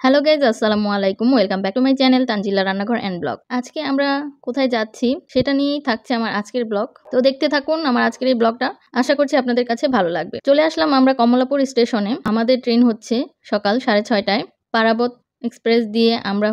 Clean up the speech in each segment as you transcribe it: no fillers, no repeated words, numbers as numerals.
Hello guys, আসসালামু আলাইকুম। Welcome back to my channel Tanzila রান্নাঘর অ্যান্ড ব্লগ। আজকে আমরা কোথায় যাচ্ছি সেটা নিয়েই থাকছে আমার আজকের ব্লগ। তো দেখতে থাকুন আমার আজকের এই ব্লগটা। আশা করছি আপনাদের কাছে ভালো লাগবে। চলে আসলাম আমরা কমলাপুর স্টেশনে। আমাদের ট্রেন হচ্ছে সকাল 6:30টায়। পারাবত এক্সপ্রেস দিয়ে আমরা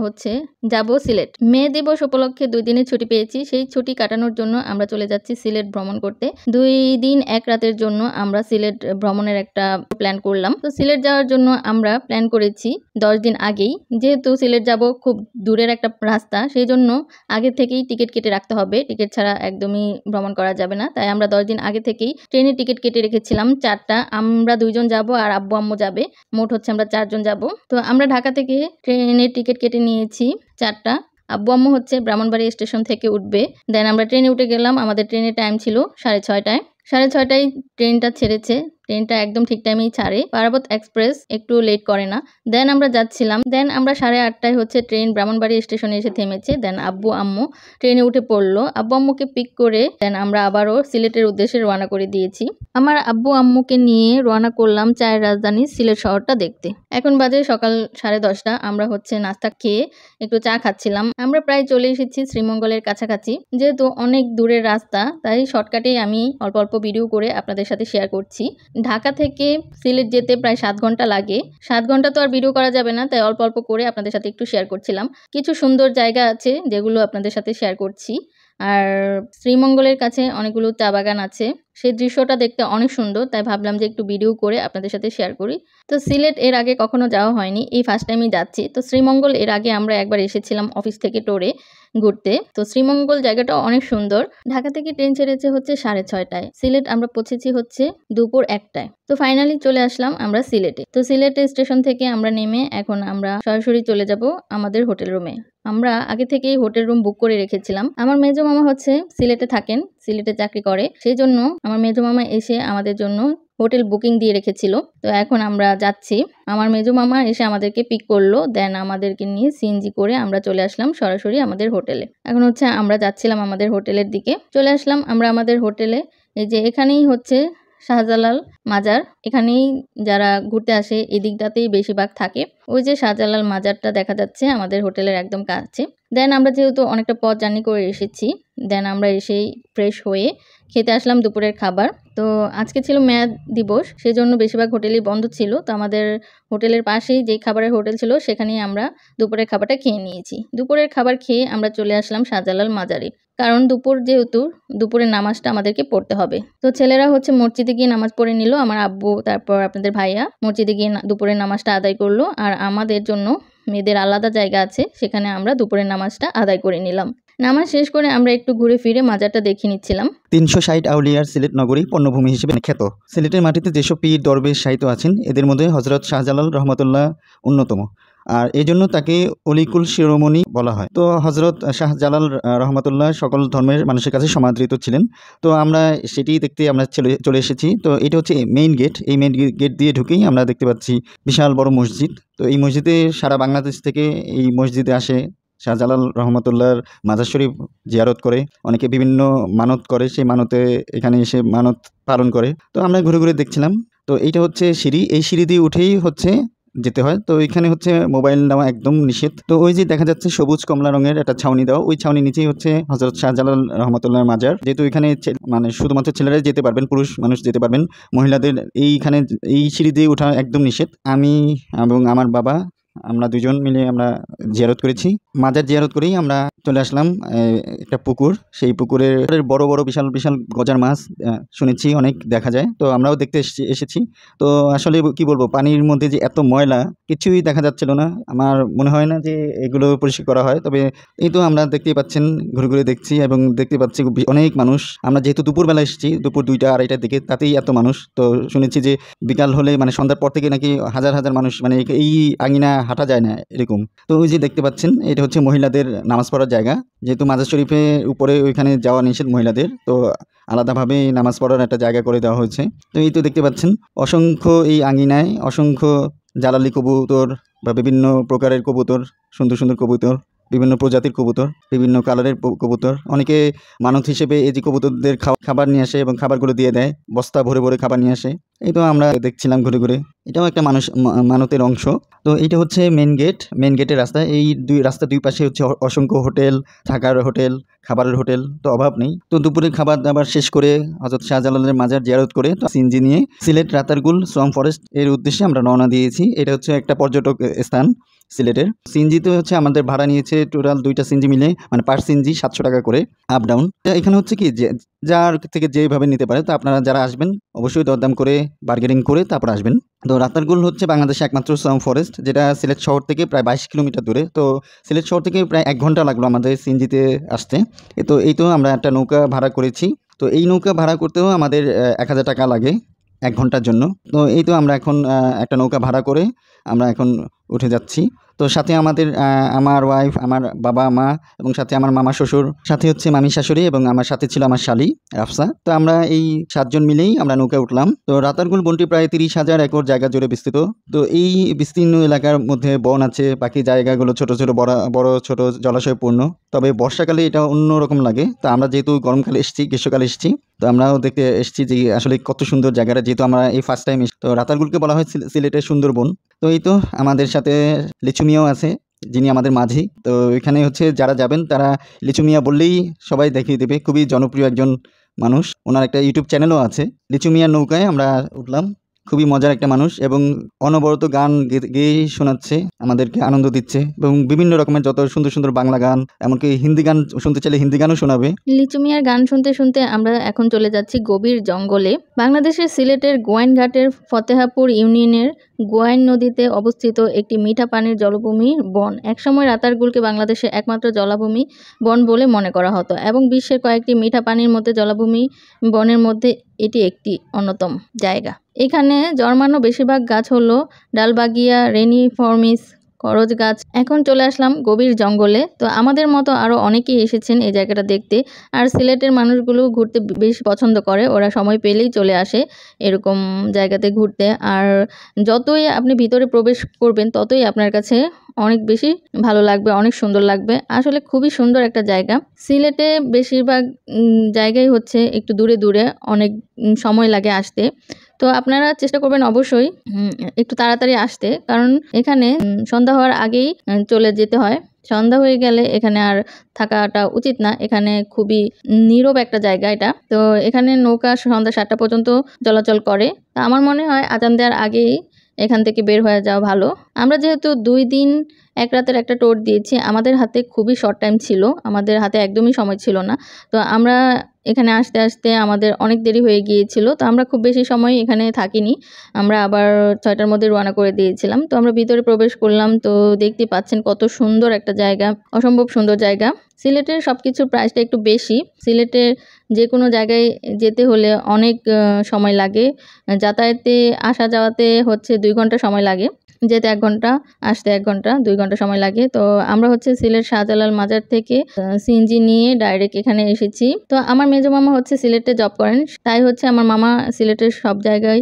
যাব সিলেট। মে দিবস উপলক্ষে 2 দিনের ছুটি পেয়েছি। সেই ছুটি কাটানোর জন্য আমরা চলে যাচ্ছি সিলেট ভ্রমণ করতে। 2 দিন 1 রাতের জন্য আমরা সিলেট ভ্রমণের একটা প্ল্যান করলাম। তো সিলেট যাওয়ার জন্য আমরা প্ল্যান করেছি 10 দিন আগেই। যেহেতু সিলেট যাব, খুব দূরের একটা রাস্তা, সেই জন্য আগে থেকেই টিকিট কেটে রাখতে হবে। টিকিট ছাড়া একদমই ভ্রমণ করা যাবে না। তাই আমরা 10 দিন আগে থেকেই ট্রেনের টিকিট কেটে রেখেছিলাম 4টা। আমরা 2 জন যাব আর আব্বু আম্মু যাবে। মোট আমরা 4 জন যাব। তো আমরা ঢাকা থেকে ট্রেনের টিকিট কেটে নিয়েছি 4টা। আব্বু আম্মু ব্রাহ্মণবাড়ি স্টেশন থেকে উঠবে। দেন আমরা ট্রেনে উঠে গেলাম। আমাদের ট্রেনের টাইম ছিল 6:30টায়। 6:30টায় ট্রেনটা ছেড়েছে। ট্রেনটা একদম ঠিক টাইমেই ছাড়ে। পারাবত এক্সপ্রেস একটু লেট করে না। দেন আমরা যাচ্ছিলাম। দেন আমরা 8:30টায় ট্রেন ব্রাহ্মণবাড়ি স্টেশনে এসে থেমেছে। দেন আব্বু আম্মু ট্রেনে উঠে পড়লো। আব্বু আম্মুকে পিক করে দেন আমরা আবারও সিলেটের উদ্দেশ্যে রওনা করে দিয়েছি। আমার আব্বু আম্মুকে নিয়ে রওনা করলাম চায়ের রাজধানী সিলেট শহরটা দেখতে। এখন বাজে সকাল 10:30। আমরা নাস্তা খেয়ে একটু চা খাচ্ছিলাম। আমরা প্রায় চলে এসেছি শ্রীমঙ্গলের কাছাকাছি। যেহেতু অনেক দূরের রাস্তা, তাই শর্টকাটেই আমি অল্প অল্প ভিডিও করে আপনাদের সাথে শেয়ার করছি। ঢাকা থেকে সিলেট যেতে প্রায় 7 ঘন্টা লাগে। 7 ঘন্টা তো আর ভিডিও করা যাবে না, তাই অল্প অল্প করে আপনাদের সাথে একটু শেয়ার করছিলাম। কিছু সুন্দর জায়গা আছে যেগুলো আপনাদের সাথে শেয়ার করছি। আর শ্রীমঙ্গলের কাছে অনেকগুলো চা বাগান আছে। সেই দৃশ্যটা দেখতে অনেক সুন্দর, তাই ভাবলাম যে একটু ভিডিও করে আপনাদের সাথে শেয়ার করি। তো সিলেট এর আগে কখনো যাওয়া হয়নি, এই ফার্স্ট টাইমই যাচ্ছি। তো শ্রীমঙ্গল এর আগে আমরা একবার এসেছিলাম অফিস থেকে টোরে ঘুরতে। তো শ্রীমঙ্গল জায়গাটাও অনেক সুন্দর। ঢাকা থেকে ট্রেন ছেড়েছে 6:30টায়। সিলেট আমরা পৌঁছেছি দুপুর 1টায়। তো ফাইনালি চলে আসলাম আমরা সিলেটে। তো সিলেটের স্টেশন থেকে আমরা নেমে এখন আমরা সরাসরি চলে যাব আমাদের হোটেল রুমে। আমরা আগে থেকেই হোটেল রুম বুক করে রেখেছিলাম। আমার মেজো মামা সিলেটে থাকেন, সিলেটে চাকরি করে। সেই জন্য আমার মেজো মামা এসে আমাদের জন্য হোটেল বুকিং দিয়ে রেখেছিল। তো এখন আমরা যাচ্ছি। আমার মেজো মামা এসে আমাদেরকে পিক করলো। দেন আমাদেরকে নিয়ে সিএনজি করে আমরা চলে আসলাম সরাসরি আমাদের হোটেলে। এখন আমরা যাচ্ছিলাম আমাদের হোটেলের দিকে। চলে আসলাম আমরা আমাদের হোটেলে। এই যে এখানেই শাহজালাল মাজার। এখানেই যারা ঘুরতে আসে এই দিকটাতেই বেশিরভাগ থাকে। ওই যে শাহজালাল মাজারটা দেখা যাচ্ছে আমাদের হোটেলের একদম কাছে। দেন আমরা যেহেতু অনেকটা পথ জার্নি করে এসেছি, দেন আমরা এসেই ফ্রেশ হয়ে খেতে আসলাম দুপুরের খাবার। তো আজকে ছিল মেয়াদ দিবস, সেজন্য বেশিরভাগ হোটেলই বন্ধ ছিল। তো আমাদের হোটেলের পাশেই যেই খাবারের হোটেল ছিল সেখানেই আমরা দুপুরের খাবারটা খেয়ে নিয়েছি। দুপুরের খাবার খেয়ে আমরা চলে আসলাম শাহজালাল মাজারে, কারণ যেহেতু দুপুরের নামাজটা আমাদেরকে পড়তে হবে। তো ছেলেরা মসজিদে গিয়ে নামাজ পড়ে নিল। আমার আব্বু, তারপর আপনাদের ভাইয়া মসজিদে গিয়ে দুপুরের নামাজটা আদায় করলো। আর আমাদের জন্য মেয়েদের আলাদা জায়গা আছে, সেখানে আমরা দুপুরের নামাজটা আদায় করে নিলাম। নামাজ শেষ করে আমরা একটু ঘুরে ফিরে মাজারটা দেখে নিচ্ছিলাম। 360 আউলিয়ার সিলেট নগরী পণ্যভূমি হিসেবে খ্যাত। সিলেটের মাটিতে যেসব পীর দরবেশ সাহিত্য আছেন, এদের মধ্যে হজরত শাহজালাল রহমতুল্লাহ অন্যতম। আর এই জন্য তাকে অলিকুল শিরোমণি বলা হয়। তো হজরত শাহজালাল রহমতুল্লাহ সকল ধর্মের মানুষের কাছে সমাদৃত ছিলেন। তো আমরা সেটি দেখতে আমরা চলে এসেছি। তো এটা মেইন গেট। এই মেইন গেট দিয়ে ঢুকেই আমরা দেখতে পাচ্ছি বিশাল বড় মসজিদ। তো এই মসজিদে সারা বাংলাদেশ থেকে এই মসজিদে আসে শাহজালাল রহমতুল্লাহর মাজার শরীফ জিয়ারত করে। অনেকে বিভিন্ন মানত করে, সেই মানতে এখানে এসে মানত পালন করে। তো আমরা ঘুরে ঘুরে দেখছিলাম। তো এইটা সিঁড়ি। এই সিঁড়ি দিয়ে উঠেই যেতে হয়। তো এখানে মোবাইল নেওয়া একদম নিষেধ। তো ওই যে দেখা যাচ্ছে সবুজ কমলা রঙের একটা ছাউনি দেওয়া, ওই ছাউনি নিচেই হজরত শাহজালাল রহমতুল্লাহর মাজার। যেহেতু এখানে মানে শুধুমাত্র ছেলেরাই যেতে পারবেন, পুরুষ মানুষ যেতে পারবেন, মহিলাদের এই সিঁড়ি দিয়ে ওঠা একদম নিষেধ। আমি এবং আমার বাবা আমরা 2 জন মিলে আমরা জিয়ারত করেছি। মাজার জিয়ারত করেই আমরা চলে আসলাম একটা পুকুর। সেই পুকুরের বড় বড় বিশাল বিশাল গজার মাছ শুনেছি অনেক দেখা যায়। তো আমরাও দেখতে এসেছি। তো আসলে কি বলবো, পানির মধ্যে যে এত ময়লা, কিছুই দেখা যাচ্ছিল না। আমার মনে হয় না যে এগুলো পরিষ্কার করা হয়। তবে এই তো আমরা দেখতেই পাচ্ছেন, ঘুরে ঘুরে দেখছি এবং দেখতে পাচ্ছি অনেক মানুষ। আমরা যেহেতু দুপুরবেলা এসেছি, দুপুর 2টা 2:30টার দিকে, তাতেই এত মানুষ। তো শুনেছি যে বিকাল হলে মানে সন্ধ্যার পর থেকে নাকি হাজার হাজার মানুষ, মানে এই আঙিনা হাঁটা যায় না এরকম। তো ওই যে দেখতে পাচ্ছেন, এটা মহিলাদের নামাজ পড়ার জায়গা। যেহেতু মাজার শরীফে উপরে ওইখানে যাওয়া নিষেধ মহিলাদের, তো আলাদাভাবে নামাজ পড়ার একটা জায়গা করে দেওয়া হয়েছে। তো এই তো দেখতে পাচ্ছেন অসংখ্য এই আঙিনায় অসংখ্য জালালি কবুতর বা বিভিন্ন প্রকারের কবুতর, সুন্দর সুন্দর কবুতর বিভিন্ন প্রজাতির কবুতর, বিভিন্ন কালারের কবুতর। অনেকে মানত হিসেবে এই যে কবুতরদের খাবার নিয়ে আসে এবং খাবারগুলো দিয়ে দেয়, বস্তা ভরে ভরে খাবার নিয়ে আসে। এই তো আমরা দেখছিলাম ঘুরে ঘুরে, এটাও একটা মানতের অংশ। তো এইটা হচ্ছে মেন গেটের রাস্তা। এই রাস্তার দুই পাশে হচ্ছে অসংখ্য হোটেল, থাকার হোটেল, খাবারের হোটেল, তো অভাব নেই। তো দুপুরে খাবার দাবার শেষ করে হযরত শাহজালালের মাজার জিয়ারত করে সিএনজি নিয়ে সিলেট রাতারগুল সোয়াম ফরেস্ট এর উদ্দেশ্যে আমরা রওনা দিয়েছি। এটা হচ্ছে একটা পর্যটক স্থান সিলেটের। সিএনজিতে হচ্ছে আমাদের ভাড়া নিয়েছে টোটাল 2টা সিএনজি মিলে, মানে পার সিএনজি 700 টাকা করে আপ ডাউন। এখানে হচ্ছে কি যে যার থেকে যেভাবে নিতে পারে, তো আপনারা যারা আসবেন অবশ্যই দরদাম করে বার্গেনিং করে তারপর আসবেন। তো রাতারগুল হচ্ছে বাংলাদেশের একমাত্র সোয়াম ফরেস্ট, যেটা সিলেট শহর থেকে প্রায় 22 কিলোমিটার দূরে। তো সিলেট শহর থেকে প্রায় 1 ঘন্টা লাগলো আমাদের সিএনজিতে আসতে। তো এই তো আমরা একটা নৌকা ভাড়া করেছি। তো এই নৌকা ভাড়া করতেও আমাদের 1000 টাকা লাগে 1 ঘন্টার জন্য। তো এই তো আমরা এখন একটা নৌকা ভাড়া করে আমরা এখন উঠে যাচ্ছি। তো সাথে আমাদের আমার ওয়াইফ, আমার বাবা মা এবং সাথে আমার মামা শ্বশুর, সাথে হচ্ছে মামি শাশুড়ি এবং আমার সাথে ছিল আমার শালি রাফসা। তো আমরা এই 7 জন মিলেই আমরা নৌকায় উঠলাম। তো রাতারগুল বনটি প্রায় 30,000 একর জায়গা জুড়ে বিস্তৃত। তো এই বিস্তীর্ণ এলাকার মধ্যে বন আছে, বাকি জায়গাগুলো ছোট ছোট বড় ছোট জলাশয় পূর্ণ। তবে বর্ষাকালে এটা অন্যরকম লাগে। তো আমরা যেহেতু গরমকালে এসেছি, গ্রীষ্মকালে এসেছি, তো আমরাও দেখতে এসেছি যে আসলে কত সুন্দর জায়গাটা, যেহেতু আমরা এই ফার্স্ট টাইম এসেছি। তো রাতারগুলকে বলা হয় সিলেটের সুন্দরবন। তো এই তো আমাদের সাথে লিচু মিয়াও আছে, যিনি আমাদের মাঝি। তো এখানে হচ্ছে যারা যাবেন তারা লিচু মিয়া বললেই সবাই দেখিয়ে দেবে, খুবই জনপ্রিয় একজন মানুষ। ওনার একটা ইউটিউব চ্যানেলও আছে। লিচু মিয়ার নৌকায় আমরা উঠলাম। খুবই মজার একটা মানুষ এবং অনবরত গান গেয়ে শোনাচ্ছে, আমাদেরকে আনন্দ দিচ্ছে এবং বিভিন্ন রকমের যত সুন্দর সুন্দর বাংলা গান, এমনকি হিন্দি গান শুনতে চাইলে হিন্দি গানও শোনাবে। লিচু মিয়ার গান শুনতে শুনতে আমরা এখন চলে যাচ্ছি গভীর জঙ্গলে। বাংলাদেশের সিলেটের গোয়াইনঘাটের ফতেহাপুর ইউনিয়নের গোয়াইন নদীতে অবস্থিত একটি মিঠা পানির জলভূমি বন। একসময় রাতারগুলকে বাংলাদেশের একমাত্র জলাভূমি বন বলে মনে করা হতো এবং বিশ্বের কয়েকটি মিঠা পানির মধ্যে জলাভূমি বনের মধ্যে এটি একটি অন্যতম জায়গা। এখানে জন্মানো বেশিরভাগ গাছ হলো ডালবাগিয়া, রেনিফর্মিস, করজ গাছ। এখন চলে আসলাম গভীর জঙ্গলে। তো আমাদের মতো আরও অনেকেই এসেছেন এই জায়গাটা দেখতে। আর সিলেটের মানুষগুলো ঘুরতে বেশ পছন্দ করে, ওরা সময় পেলেই চলে আসে এরকম জায়গাতে ঘুরতে। আর যতই আপনি ভিতরে প্রবেশ করবেন ততই আপনার কাছে অনেক বেশি ভালো লাগবে, অনেক সুন্দর লাগবে। আসলে খুবই সুন্দর একটা জায়গা। সিলেটে বেশিরভাগ জায়গায় হচ্ছে একটু দূরে দূরে, অনেক সময় লাগে আসতে। তো আপনারা চেষ্টা করবেন অবশ্যই একটু তাড়াতাড়ি আসতে, কারণ এখানে সন্ধ্যা হওয়ার আগেই চলে যেতে হয়। সন্ধ্যা হয়ে গেলে এখানে আর থাকাটা উচিত না। এখানে খুবই নীরব একটা জায়গা এটা। তো এখানে নৌকা সন্ধ্যা 7টা পর্যন্ত চলাচল করে। তো আমার মনে হয় আজান দেওয়ার আগেই এখান থেকে বের হয়ে যাওয়া ভালো। আমরা যেহেতু 2 দিন 1 রাতের একটা ট্যুর দিয়েছি, আমাদের হাতে খুবই শর্ট টাইম ছিল, আমাদের হাতে একদমই সময় ছিল না। তো আমরা এখানে আসতে আসতে আমাদের অনেক দেরি হয়ে গিয়েছিল। তো আমরা খুব বেশি সময় এখানে থাকিনি, আমরা আবার 6টার মধ্যে রওনা করে দিয়েছিলাম। তো আমরা ভিতরে প্রবেশ করলাম। তো দেখতে পাচ্ছেন কত সুন্দর একটা জায়গা, অসম্ভব সুন্দর জায়গা। সিলেটের সব কিছুর প্রাইসটা একটু বেশি। সিলেটের যে কোনো জায়গায় যেতে হলে অনেক সময় লাগে। যাতায়াতে আসা যাওয়াতে হচ্ছে 2 ঘন্টা সময় লাগে, যেতে 1 ঘন্টা, আসতে 1 ঘন্টা, 2 ঘন্টা সময় লাগে। তো আমরা হচ্ছে সিলেট শাহজালাল মাজার থেকে সিএনজি নিয়ে ডাইরেক্ট এখানে এসেছি। তো আমার মেজো মামা হচ্ছে সিলেটে জব করেন, তাই হচ্ছে আমার মামা সিলেটের সব জায়গায়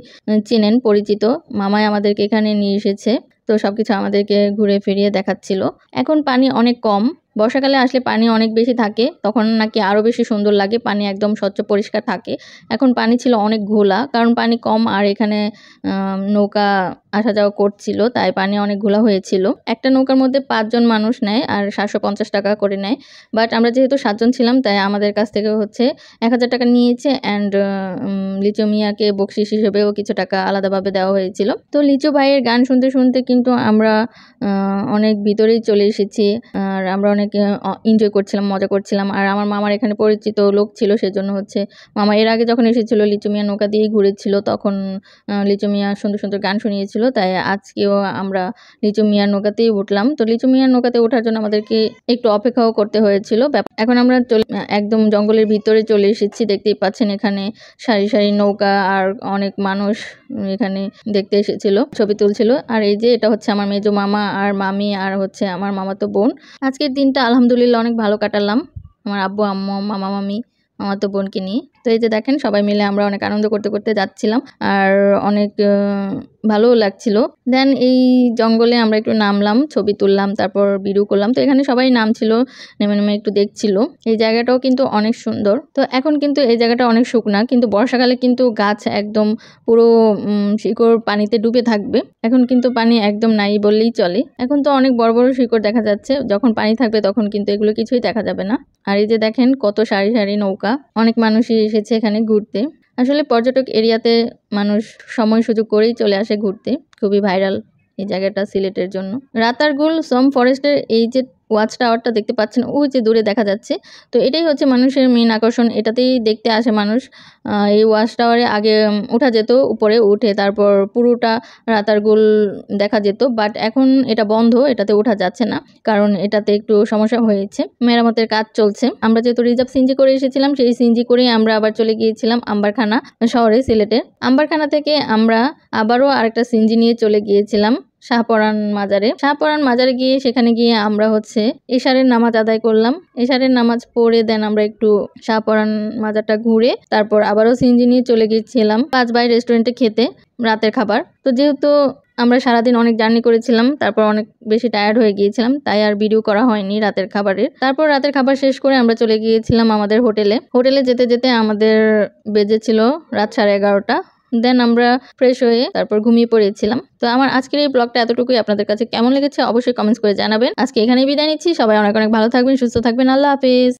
চেনেন, পরিচিত। মামাই আমাদেরকে এখানে নিয়ে এসেছে। তো সবকিছু আমাদেরকে ঘুরে ফিরিয়ে দেখাচ্ছিল। এখন পানি অনেক কম, বর্ষাকালে আসলে পানি অনেক বেশি থাকে, তখন নাকি আরও বেশি সুন্দর লাগে, পানি একদম স্বচ্ছ পরিষ্কার থাকে। এখন পানি ছিল অনেক ঘোলা, কারণ পানি কম আর এখানে নৌকা আসা যাওয়া করছিল, তাই পানি অনেক ঘোলা হয়েছিল। একটা নৌকার মধ্যে 5 জন মানুষ নেয় আর 750 টাকা করে নেয়। বাট আমরা যেহেতু 7 জন ছিলাম, তাই আমাদের কাছ থেকে হচ্ছে 1000 টাকা নিয়েছে। অ্যান্ড লিচু মিয়াকে বকশিস হিসেবেও কিছু টাকা আলাদাভাবে দেওয়া হয়েছিল। তো লিচু ভাইয়ের গান শুনতে শুনতে কিন্তু আমরা অনেক ভিতরেই চলে এসেছি। আর আমরা অনেক এনজয় করছিলাম, মজা করছিলাম। আর আমার মামার এখানে পরিচিত লোক ছিল, সেজন্য হচ্ছে মামা এর আগে যখন এসেছিল লিচু মিয়া নৌকা দিয়েই ঘুরেছিল, তখন লিচু মিয়া সুন্দর সুন্দর গান শুনিয়েছিল। তাই আজকেও আমরা লিচু মিয়ার নৌকাতেই উঠলাম। তো লিচু মিয়ার নৌকাতে ওঠার জন্য আমাদেরকে একটু অপেক্ষাও করতে হয়েছিল। এখন আমরা একদম জঙ্গলের ভিতরে চলে এসেছি। দেখতেই পাচ্ছেন এখানে সারি সারি নৌকা আর অনেক মানুষ এখানে দেখতে এসেছিল, ছবি তুলছিল। আর এই যে এটা হচ্ছে আমার মেজো মামা আর মামি আর হচ্ছে আমার মামাতো বোন। আজকের দিনটা আলহামদুলিল্লাহ অনেক ভালো কাটালাম আমার আব্বু আম্মু, মামা মামি, মামাতো বোনকে নিয়ে। তো এই যে দেখেন সবাই মিলে আমরা অনেক আনন্দ করতে করতে যাচ্ছিলাম আর অনেক ভালোও লাগছিল। দেন এই জঙ্গলে আমরা একটু নামলাম, ছবি তুললাম, তারপর ভিডিও করলাম। তো এখানে সবাই নামছিল, নেমে নেমে একটু দেখছিল। এই জায়গাটাও কিন্তু অনেক সুন্দর। তো এখন কিন্তু এই জায়গাটা অনেক শুকনা, কিন্তু বর্ষাকালে কিন্তু গাছ একদম পুরো শিকড় পানিতে ডুবে থাকবে। এখন কিন্তু পানি একদম নাই বললেই চলে। এখন তো অনেক বড় বড় শিকড় দেখা যাচ্ছে, যখন পানি থাকবে তখন কিন্তু এগুলো কিছুই দেখা যাবে না। আর এই যে দেখেন কত সারি সারি নৌকা, অনেক মানুষই এসেছে এখানে ঘুরতে। আসলে পর্যটক এরিয়াতে মানুষ সময় সুযোগ করেই চলে আসে ঘুরতে। খুবই ভাইরাল এই জায়গাটা সিলেটের জন্য। রাতারগুল সোম ফরেস্টের এই যে ওয়াচ টাওয়ারটা দেখতে পাচ্ছেন, ওই যে দূরে দেখা যাচ্ছে, তো এটাই হচ্ছে মানুষের মেন আকর্ষণ। এটাতেই দেখতে আসে মানুষ। এই ওয়াচ টাওয়ারে আগে ওঠা যেত, উপরে উঠে তারপর পুরোটা রাতারগুল দেখা যেত, বাট এখন এটা বন্ধ, এটাতে ওঠা যাচ্ছে না, কারণ এটাতে একটু সমস্যা হয়েছে, মেরামতের কাজ চলছে। আমরা যেহেতু রিজার্ভ সিএনজি করে এসেছিলাম, সেই সিএনজি করেই আমরা আবার চলে গিয়েছিলাম আম্বারখানা শহরে, সিলেটে। আম্বারখানা থেকে আমরা আবারও আরেকটা সিএনজি নিয়ে চলে গিয়েছিলাম শাহপরান মাজারে গিয়ে সেখানে গিয়ে আমরা হচ্ছে এশারের নামাজ আদায় করলাম। এশারের নামাজ পড়ে দেন আমরা একটু শাহপরান মাজারটা ঘুরে তারপর আবারও সিএনজি নিয়ে চলে গিয়েছিলাম 5 বাই রেস্টুরেন্টে খেতে রাতের খাবার। তো যেহেতু আমরা সারাদিন অনেক জার্নি করেছিলাম, তারপর অনেক বেশি টায়ার্ড হয়ে গিয়েছিলাম, তাই আর ভিডিও করা হয়নি রাতের খাবারের। তারপর রাতের খাবার শেষ করে আমরা চলে গিয়েছিলাম আমাদের হোটেলে যেতে যেতে আমাদের বেজেছিল রাত 11:30। দেন আমরা ফ্রেশ হয়ে তারপর ঘুমিয়ে পড়েছিলাম। তো আমার আজকের এই ব্লগটা এতটুকুই। আপনাদের কাছে কেমন লেগেছে অবশ্যই কমেন্টস করে জানাবেন। আজকে এখানেই বিদায় নিচ্ছি। সবাই অনেক অনেক ভালো থাকবেন, সুস্থ থাকবেন। আল্লাহ হাফেজ।